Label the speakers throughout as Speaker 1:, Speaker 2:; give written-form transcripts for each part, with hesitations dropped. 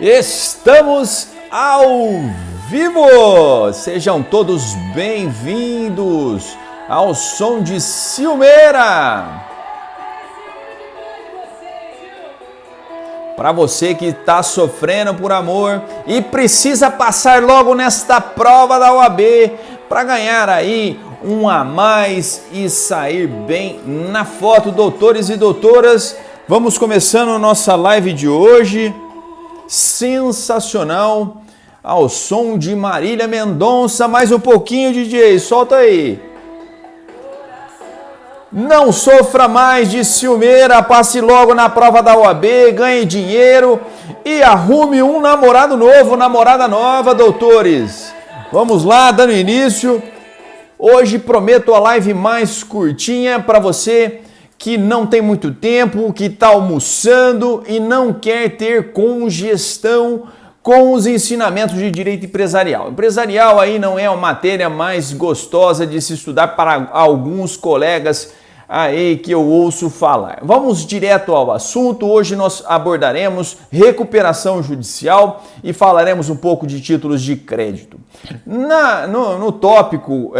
Speaker 1: Estamos ao vivo! Sejam todos bem-vindos ao som de Silmeira! Para você que está sofrendo por amor e precisa passar logo nesta prova da OAB para ganhar aí um a mais e sair bem na foto, doutores e doutoras, vamos começando a nossa live de hoje. Sensacional, ao som de Marília Mendonça, mais um pouquinho, DJ, solta aí. Não sofra mais de Silmeira, passe logo na prova da OAB, ganhe dinheiro e arrume um namorado novo, namorada nova, doutores. Vamos lá, dando início. Hoje prometo a live mais curtinha para você que não tem muito tempo, que está almoçando e não quer ter congestão com os ensinamentos de direito empresarial. Empresarial aí não é a matéria mais gostosa de se estudar para alguns colegas aí que eu ouço falar. Vamos direto ao assunto. Hoje nós abordaremos recuperação judicial e falaremos um pouco de títulos de crédito. No tópico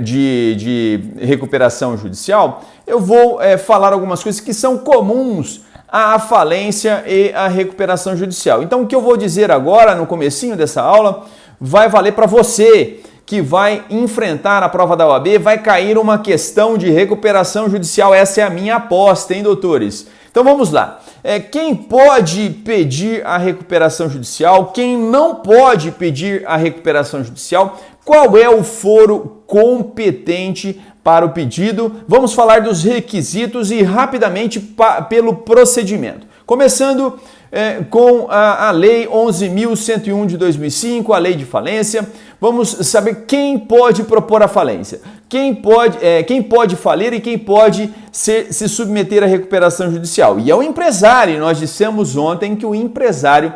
Speaker 1: de recuperação judicial, eu vou falar algumas coisas que são comuns à falência e à recuperação judicial. Então, o que eu vou dizer agora, no comecinho dessa aula, vai valer para você que vai enfrentar a prova da OAB, vai cair uma questão de recuperação judicial. Essa é a minha aposta, hein, doutores? Então, vamos lá. Quem pode pedir a recuperação judicial? Quem não pode pedir a recuperação judicial? Qual é o foro competente para o pedido? Vamos falar dos requisitos e rapidamente pelo procedimento. Começando com a Lei 11.101 de 2005, a Lei de Falência. Vamos saber quem pode propor a falência, quem pode falir e quem pode se submeter à recuperação judicial. E é o empresário. Nós dissemos ontem que o empresário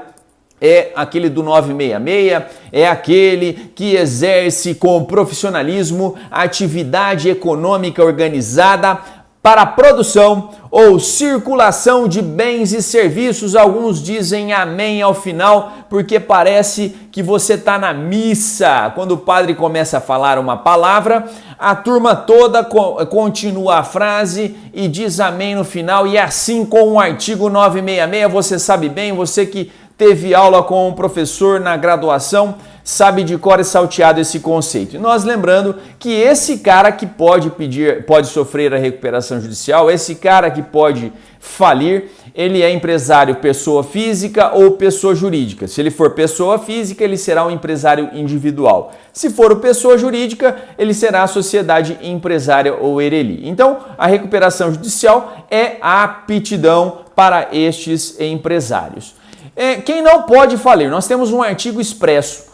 Speaker 1: é aquele do 966, é aquele que exerce com profissionalismo a atividade econômica organizada para a produção ou circulação de bens e serviços. Alguns dizem amém ao final, porque parece que você está na missa. Quando o padre começa a falar uma palavra, a turma toda continua a frase e diz amém no final. E assim com o artigo 966, você sabe bem, você que teve aula com um professor na graduação, sabe de cor e salteado esse conceito. E nós lembrando que esse cara que pode sofrer a recuperação judicial, esse cara que pode falir, ele é empresário pessoa física ou pessoa jurídica. Se ele for pessoa física, ele será um empresário individual. Se for pessoa jurídica, ele será a sociedade empresária ou ERELI. Então, a recuperação judicial é a aptidão para estes empresários. Quem não pode falir? Nós temos um artigo expresso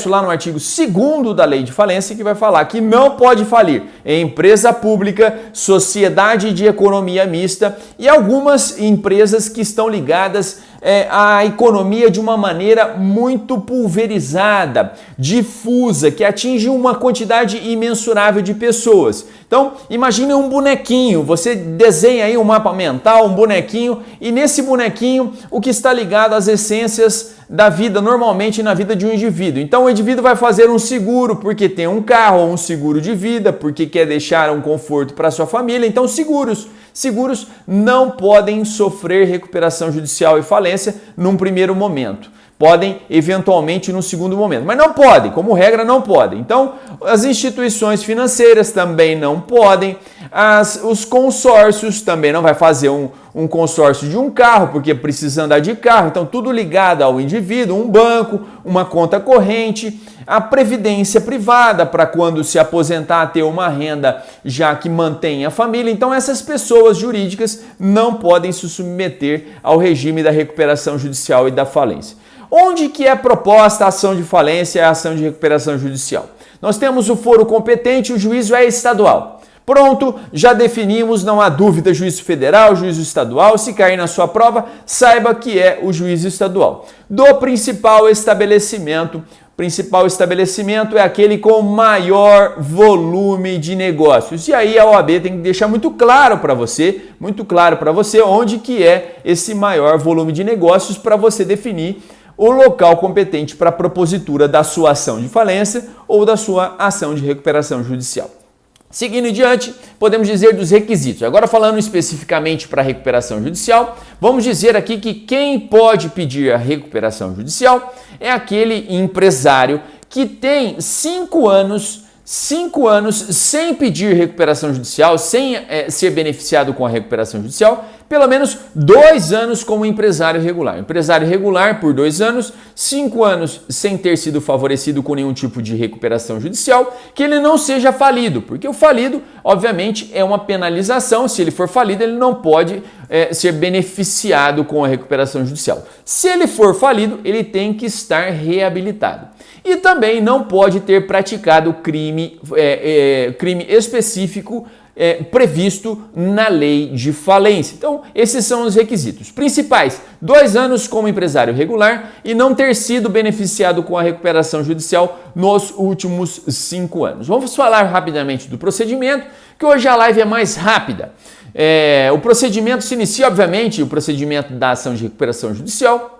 Speaker 1: lá no artigo 2º da Lei de Falência, que vai falar que não pode falir empresa pública, sociedade de economia mista e algumas empresas que estão ligadas à economia de uma maneira muito pulverizada, difusa, que atinge uma quantidade imensurável de pessoas. Então, imagine um bonequinho, você desenha aí um mapa mental, um bonequinho, e nesse bonequinho o que está ligado às essências da vida, normalmente na vida de um indivíduo. Então o indivíduo vai fazer um seguro porque tem um carro, ou um seguro de vida, porque quer deixar um conforto para sua família. Então seguros não podem sofrer recuperação judicial e falência num primeiro momento. Podem eventualmente num segundo momento, mas não podem, como regra não podem. Então as instituições financeiras também não podem, os consórcios também não vai fazer um consórcio de um carro porque precisa andar de carro, então tudo ligado ao indivíduo, um banco, uma conta corrente, a previdência privada para quando se aposentar ter uma renda já que mantém a família. Então essas pessoas jurídicas não podem se submeter ao regime da recuperação judicial e da falência. Onde que é proposta a ação de falência e a ação de recuperação judicial? Nós temos o foro competente, o juízo é estadual. Pronto, já definimos, não há dúvida, juízo federal, juízo estadual. Se cair na sua prova, saiba que é o juízo estadual. Do principal estabelecimento principal estabelecimento é aquele com maior volume de negócios. E aí a OAB tem que deixar muito claro para você onde que é esse maior volume de negócios para você definir o local competente para a propositura da sua ação de falência ou da sua ação de recuperação judicial. Seguindo em diante, podemos dizer dos requisitos. Agora falando especificamente para a recuperação judicial, vamos dizer aqui que quem pode pedir a recuperação judicial é aquele empresário que tem 5 anos sem pedir recuperação judicial, sem ser beneficiado com a recuperação judicial, pelo menos 2 anos como empresário regular. Empresário regular por 2 anos, 5 anos sem ter sido favorecido com nenhum tipo de recuperação judicial, que ele não seja falido, porque o falido, obviamente, é uma penalização. Se ele for falido, ele não pode ser beneficiado com a recuperação judicial. Se ele for falido, ele tem que estar reabilitado. E também não pode ter praticado crime específico previsto na lei de falência. Então, esses são os requisitos principais: 2 anos como empresário regular e não ter sido beneficiado com a recuperação judicial nos últimos 5 anos. Vamos falar rapidamente do procedimento, que hoje a live é mais rápida. O procedimento se inicia, obviamente, o procedimento da ação de recuperação judicial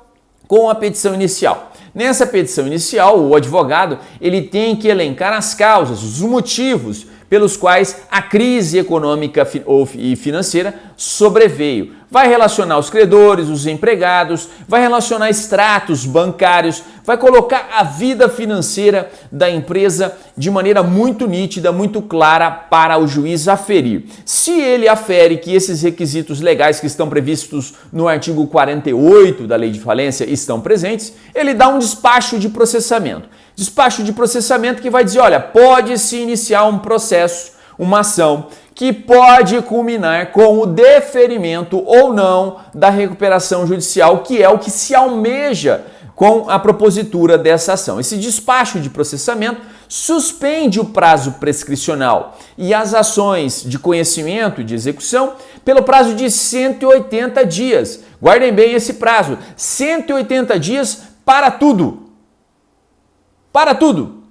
Speaker 1: com a petição inicial. Nessa petição inicial, o advogado ele tem que elencar as causas, os motivos pelos quais a crise econômica e financeira sobreveio. Vai relacionar os credores, os empregados, vai relacionar extratos bancários, vai colocar a vida financeira da empresa de maneira muito nítida, muito clara para o juiz aferir. Se ele afere que esses requisitos legais que estão previstos no artigo 48 da Lei de Falência estão presentes, ele dá um despacho de processamento. Despacho de processamento que vai dizer, olha, pode-se iniciar um processo, uma ação, que pode culminar com o deferimento ou não da recuperação judicial, que é o que se almeja com a propositura dessa ação. Esse despacho de processamento suspende o prazo prescricional e as ações de conhecimento e de execução pelo prazo de 180 dias. Guardem bem esse prazo, 180 dias para tudo. Para tudo.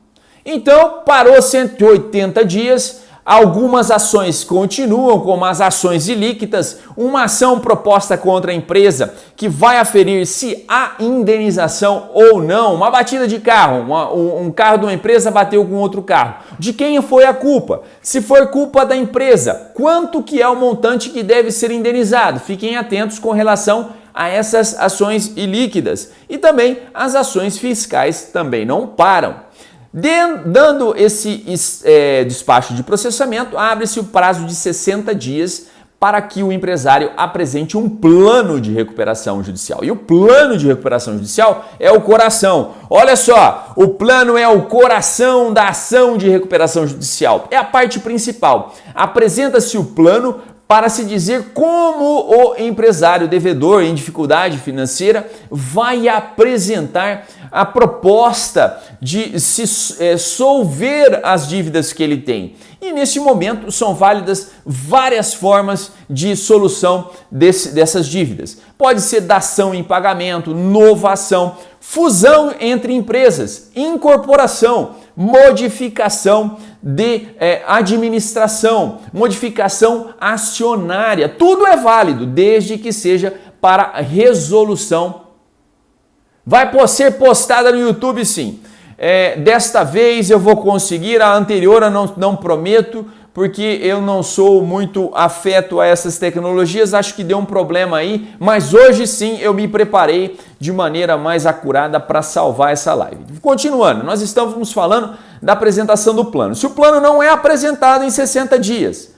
Speaker 1: Então, parou 180 dias, algumas ações continuam, como as ações ilíquitas, uma ação proposta contra a empresa que vai aferir se há indenização ou não, uma batida de carro, um carro de uma empresa bateu com outro carro. De quem foi a culpa? Se for culpa da empresa, quanto que é o montante que deve ser indenizado? Fiquem atentos com relação a essas ações ilíquidas. E também as ações fiscais também não param. Dando esse despacho de processamento, abre-se o prazo de 60 dias para que o empresário apresente um plano de recuperação judicial. E o plano de recuperação judicial é o coração. Olha só, o plano é o coração da ação de recuperação judicial. É a parte principal. Apresenta-se o plano para se dizer como o empresário devedor em dificuldade financeira vai apresentar a proposta de se solver as dívidas que ele tem. E nesse momento são válidas várias formas de solução dessas dívidas. Pode ser dação em pagamento, novação, fusão entre empresas, incorporação, modificação de administração, modificação acionária. Tudo é válido, desde que seja para resolução. Vai ser postada no YouTube, sim. Desta vez eu vou conseguir, a anterior eu não prometo, porque eu não sou muito afeto a essas tecnologias, acho que deu um problema aí, mas hoje sim eu me preparei de maneira mais acurada para salvar essa live. Continuando, nós estamos falando da apresentação do plano. Se o plano não é apresentado em 60 dias,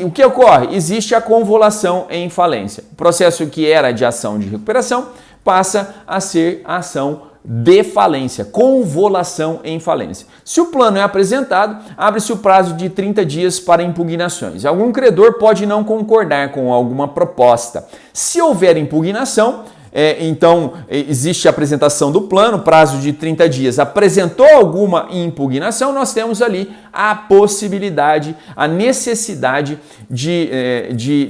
Speaker 1: o que ocorre? Existe a convolução em falência. O processo que era de ação de recuperação passa a ser ação de falência, convolução em falência. Se o plano é apresentado, abre-se o prazo de 30 dias para impugnações. Algum credor pode não concordar com alguma proposta. Se houver impugnação, Então, existe a apresentação do plano, prazo de 30 dias. Apresentou alguma impugnação, nós temos ali a possibilidade, a necessidade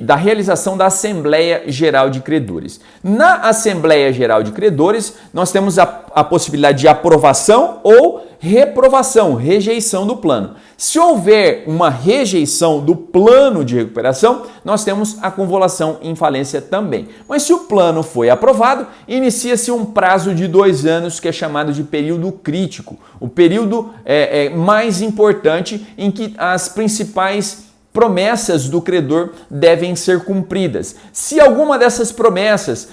Speaker 1: da realização da Assembleia Geral de Credores. Na Assembleia Geral de Credores, nós temos a possibilidade de aprovação ou reprovação, rejeição do plano. Se houver uma rejeição do plano de recuperação, nós temos a convolução em falência também. Mas se o plano foi aprovado, inicia-se um prazo de 2 anos, que é chamado de período crítico, o período mais importante em que as principais promessas do credor devem ser cumpridas. Se alguma dessas promessas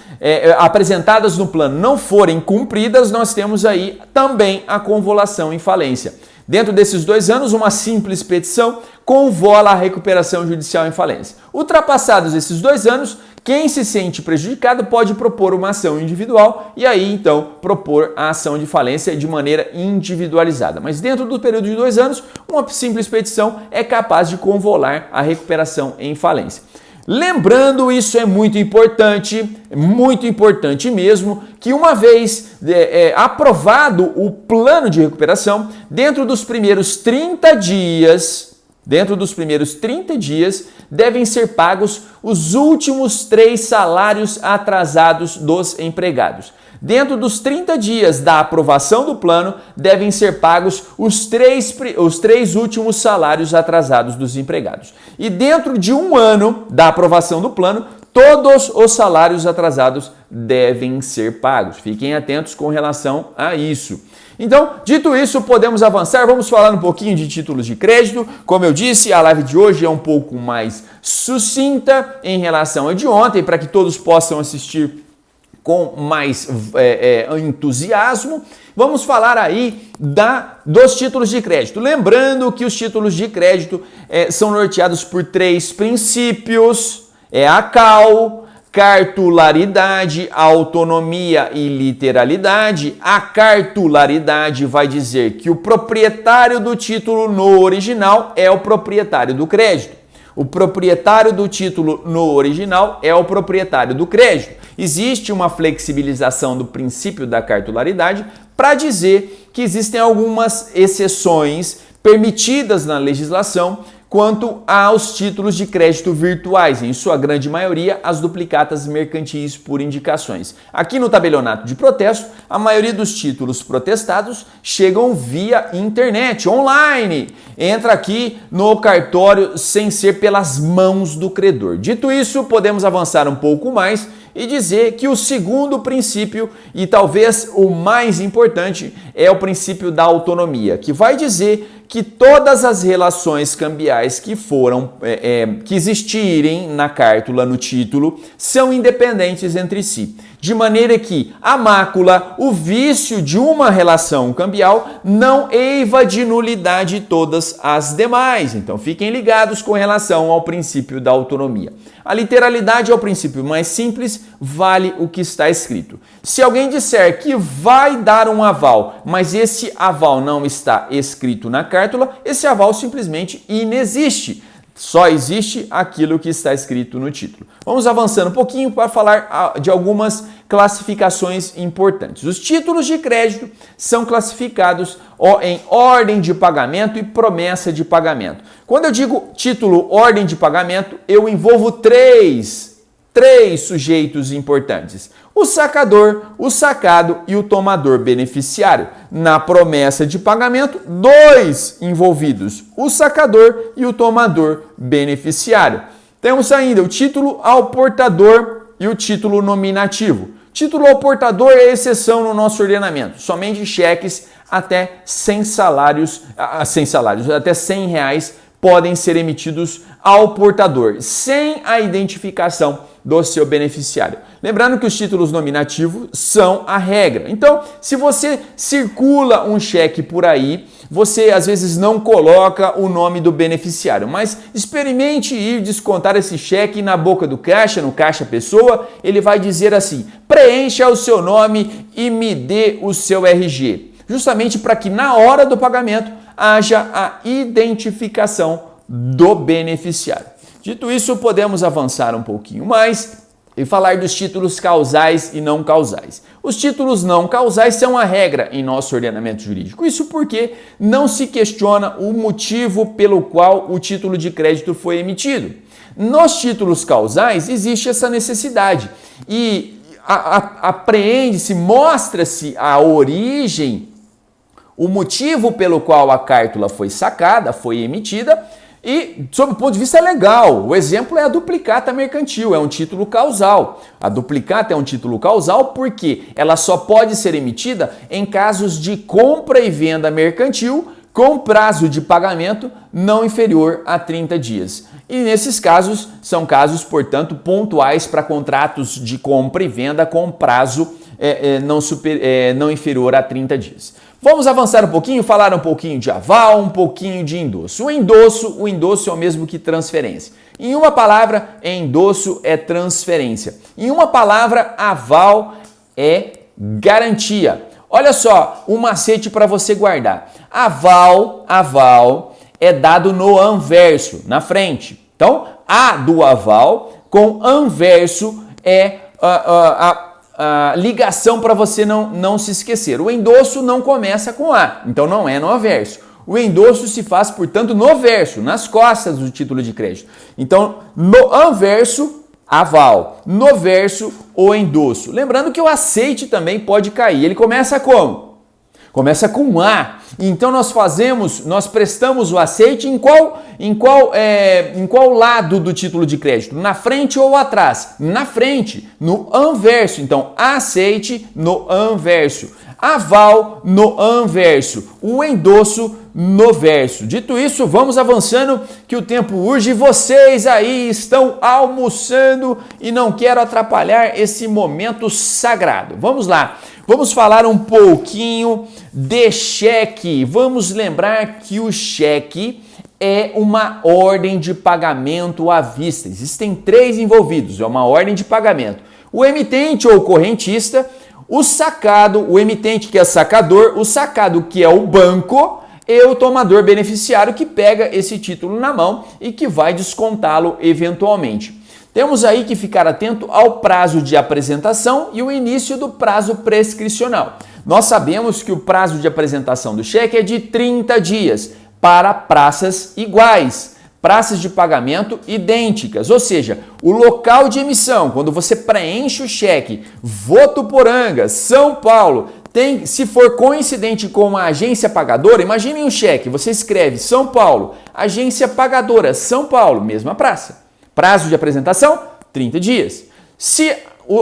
Speaker 1: apresentadas no plano não forem cumpridas, nós temos aí também a convolução em falência. Dentro desses 2 anos, uma simples petição convola a recuperação judicial em falência. Ultrapassados esses 2 anos, quem se sente prejudicado pode propor uma ação individual e aí então propor a ação de falência de maneira individualizada. Mas dentro do período de 2 anos, uma simples petição é capaz de convolar a recuperação em falência. Lembrando, isso é muito importante mesmo, que uma vez aprovado o plano de recuperação, dentro dos primeiros 30 dias, devem ser pagos os últimos 3 salários atrasados dos empregados. Dentro dos 30 dias da aprovação do plano, devem ser pagos os 3 últimos salários atrasados dos empregados. E dentro de 1 ano da aprovação do plano, todos os salários atrasados devem ser pagos. Fiquem atentos com relação a isso. Então, dito isso, podemos avançar. Vamos falar um pouquinho de títulos de crédito. Como eu disse, a live de hoje é um pouco mais sucinta em relação à de ontem, para que todos possam assistir com mais entusiasmo. Vamos falar aí dos títulos de crédito. Lembrando que os títulos de crédito são norteados por 3 princípios. A CAL, cartularidade, autonomia e literalidade. A cartularidade vai dizer que o proprietário do título no original é o proprietário do crédito. O proprietário do título no original é o proprietário do crédito. Existe uma flexibilização do princípio da cartularidade para dizer que existem algumas exceções permitidas na legislação quanto aos títulos de crédito virtuais, em sua grande maioria, as duplicatas mercantis por indicações. Aqui no tabelionato de protesto, a maioria dos títulos protestados chegam via internet, online. Entra aqui no cartório sem ser pelas mãos do credor. Dito isso, podemos avançar um pouco mais e dizer que o segundo princípio, e talvez o mais importante, é o princípio da autonomia, que vai dizer que todas as relações cambiais que existirem na cártula, no título, são independentes entre si. De maneira que a mácula, o vício de uma relação cambial, não eiva de nulidade todas as demais. Então fiquem ligados com relação ao princípio da autonomia. A literalidade é o princípio mais simples, vale o que está escrito. Se alguém disser que vai dar um aval, mas esse aval não está escrito na cártula, esse aval simplesmente inexiste. Só existe aquilo que está escrito no título. Vamos avançando um pouquinho para falar de algumas classificações importantes. Os títulos de crédito são classificados em ordem de pagamento e promessa de pagamento. Quando eu digo título ordem de pagamento, eu envolvo três sujeitos importantes: o sacador, o sacado e o tomador beneficiário. Na promessa de pagamento, 2 envolvidos: o sacador e o tomador beneficiário. Temos ainda o título ao portador e o título nominativo. Título ao portador é exceção no nosso ordenamento. Somente cheques até 100 salários, até R$100 podem ser emitidos ao portador, sem a identificação do seu beneficiário. Lembrando que os títulos nominativos são a regra. Então, se você circula um cheque por aí, você às vezes não coloca o nome do beneficiário, mas experimente ir descontar esse cheque na boca do caixa, no caixa pessoa. Ele vai dizer assim: preencha o seu nome e me dê o seu RG, justamente para que na hora do pagamento haja a identificação do beneficiário. Dito isso, podemos avançar um pouquinho mais e falar dos títulos causais e não causais. Os títulos não causais são a regra em nosso ordenamento jurídico. Isso porque não se questiona o motivo pelo qual o título de crédito foi emitido. Nos títulos causais existe essa necessidade e apreende-se, mostra-se a origem, o motivo pelo qual a cártula foi sacada, foi emitida, e, sob o ponto de vista legal, o exemplo é a duplicata mercantil, é um título causal. A duplicata é um título causal porque ela só pode ser emitida em casos de compra e venda mercantil com prazo de pagamento não inferior a 30 dias. E nesses casos, são casos, portanto, pontuais para contratos de compra e venda com prazo não inferior a 30 dias. Vamos avançar um pouquinho, falar um pouquinho de aval, um pouquinho de endosso. O endosso é o mesmo que transferência. Em uma palavra, endosso é transferência. Em uma palavra, aval é garantia. Olha só, um macete para você guardar. Aval é dado no anverso, na frente. Então, A do aval com anverso é a ligação para você não se esquecer. O endosso não começa com A, então não é no anverso. O endosso se faz, portanto, no verso, nas costas do título de crédito. Então, no anverso, aval. No verso, o endosso. Lembrando que o aceite também pode cair. Ele começa como? Começa com A. Então nós prestamos o aceite em qual lado do título de crédito? Na frente ou atrás? Na frente, no anverso. Então, aceite no anverso. Aval no anverso. O endosso no verso. Dito isso, vamos avançando que o tempo urge. Vocês aí estão almoçando e não quero atrapalhar esse momento sagrado. Vamos lá. Vamos falar um pouquinho de cheque. Vamos lembrar que o cheque é uma ordem de pagamento à vista. Existem 3 envolvidos, é uma ordem de pagamento. O emitente ou correntista, o sacado, o emitente que é sacador, o sacado que é o banco e o tomador beneficiário que pega esse título na mão e que vai descontá-lo eventualmente. Temos aí que ficar atento ao prazo de apresentação e o início do prazo prescricional. Nós sabemos que o prazo de apresentação do cheque é de 30 dias para praças iguais, praças de pagamento idênticas, ou seja, o local de emissão, quando você preenche o cheque, Votuporanga, São Paulo, se for coincidente com a agência pagadora, imaginem um cheque, você escreve São Paulo, agência pagadora, São Paulo, mesma praça. Prazo de apresentação, 30 dias. Se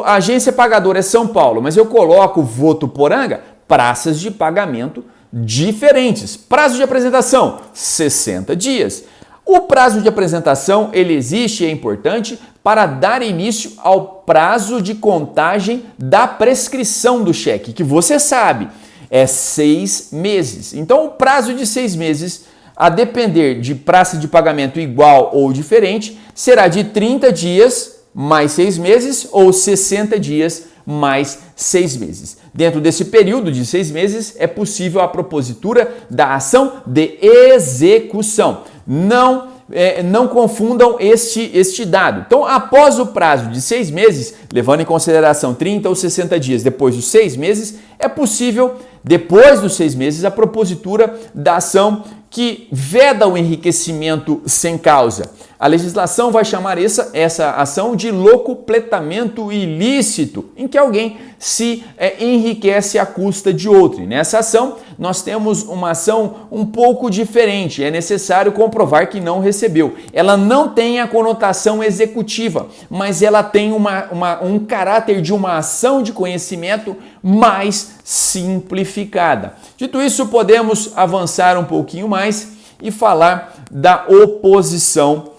Speaker 1: a agência pagadora é São Paulo, mas eu coloco Votuporanga, praças de pagamento diferentes. Prazo de apresentação, 60 dias. O prazo de apresentação, ele existe e é importante para dar início ao prazo de contagem da prescrição do cheque, que você sabe, é 6 meses. Então, o prazo de 6 meses, a depender de prazo de pagamento igual ou diferente, será de 30 dias mais 6 meses ou 60 dias mais 6 meses. Dentro desse período de 6 meses é possível a propositura da ação de execução. Não confundam este dado. Então, após o prazo de 6 meses, levando em consideração 30 ou 60 dias depois dos 6 meses, é possível, depois dos 6 meses, a propositura da ação que veda o enriquecimento sem causa. A legislação vai chamar essa ação de locupletamento ilícito, em que alguém se enriquece à custa de outro. E nessa ação, nós temos uma ação um pouco diferente. É necessário comprovar que não recebeu. Ela não tem a conotação executiva, mas ela tem um caráter de uma ação de conhecimento mais simplificada. Dito isso, podemos avançar um pouquinho mais e falar da oposição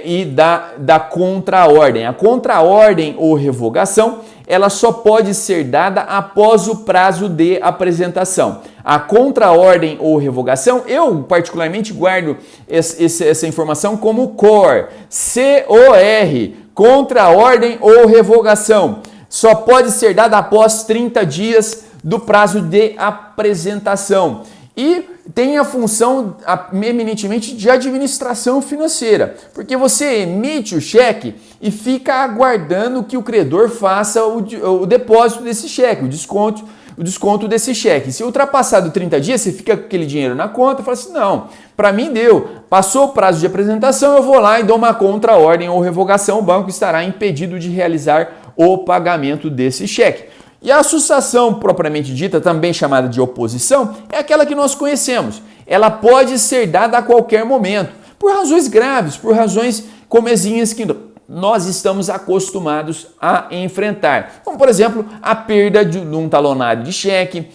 Speaker 1: e da contraordem. A contraordem ou revogação, ela só pode ser dada após o prazo de apresentação. A contraordem ou revogação, eu particularmente guardo essa informação como COR, C-O-R, contraordem ou revogação. Só pode ser dada após 30 dias do prazo de apresentação. E tem a função eminentemente de administração financeira, porque você emite o cheque e fica aguardando que o credor faça o depósito desse cheque, o desconto desse cheque. Se ultrapassado 30 dias, você fica com aquele dinheiro na conta e fala assim, não, para mim deu, passou o prazo de apresentação, eu vou lá e dou uma contra-ordem ou revogação, o banco estará impedido de realizar o pagamento desse cheque. E a sussação propriamente dita, também chamada de oposição, é aquela que nós conhecemos. Ela pode ser dada a qualquer momento, por razões graves, por razões comezinhas que nós estamos acostumados a enfrentar. Como, por exemplo, a perda de um talonário de cheque,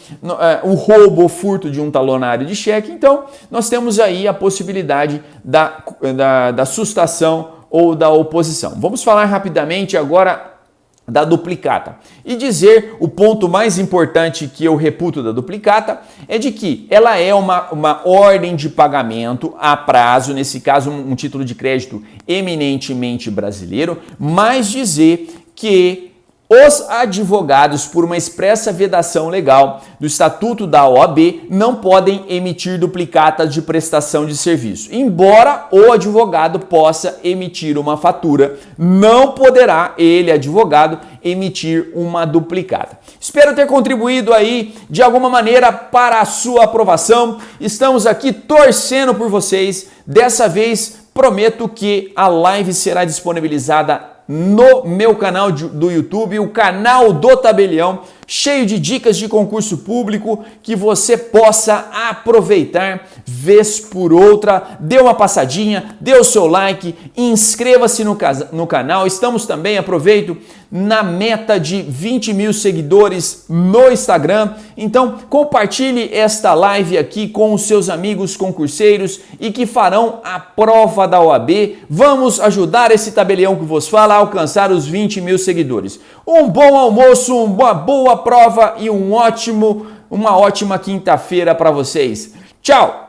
Speaker 1: o roubo ou furto de um talonário de cheque. Então, nós temos aí a possibilidade da sustação ou da oposição. Vamos falar rapidamente agora da duplicata. E dizer o ponto mais importante que eu reputo da duplicata é de que ela é uma ordem de pagamento a prazo, nesse caso um título de crédito eminentemente brasileiro, mas dizer que os advogados, por uma expressa vedação legal do Estatuto da OAB, não podem emitir duplicatas de prestação de serviço. Embora o advogado possa emitir uma fatura, não poderá ele, advogado, emitir uma duplicata. Espero ter contribuído aí de alguma maneira para a sua aprovação. Estamos aqui torcendo por vocês. Dessa vez, prometo que a live será disponibilizada no meu canal do YouTube, o canal do Tabelião, cheio de dicas de concurso público que você possa aproveitar vez por outra. Dê uma passadinha, dê o seu like, inscreva-se no canal. Estamos também, aproveito, na meta de 20 mil seguidores no Instagram. Então, compartilhe esta live aqui com os seus amigos concurseiros e que farão a prova da OAB. Vamos ajudar esse tabelião que vos fala a alcançar os 20 mil seguidores. Um bom almoço, uma boa prova e uma ótima quinta-feira para vocês. Tchau!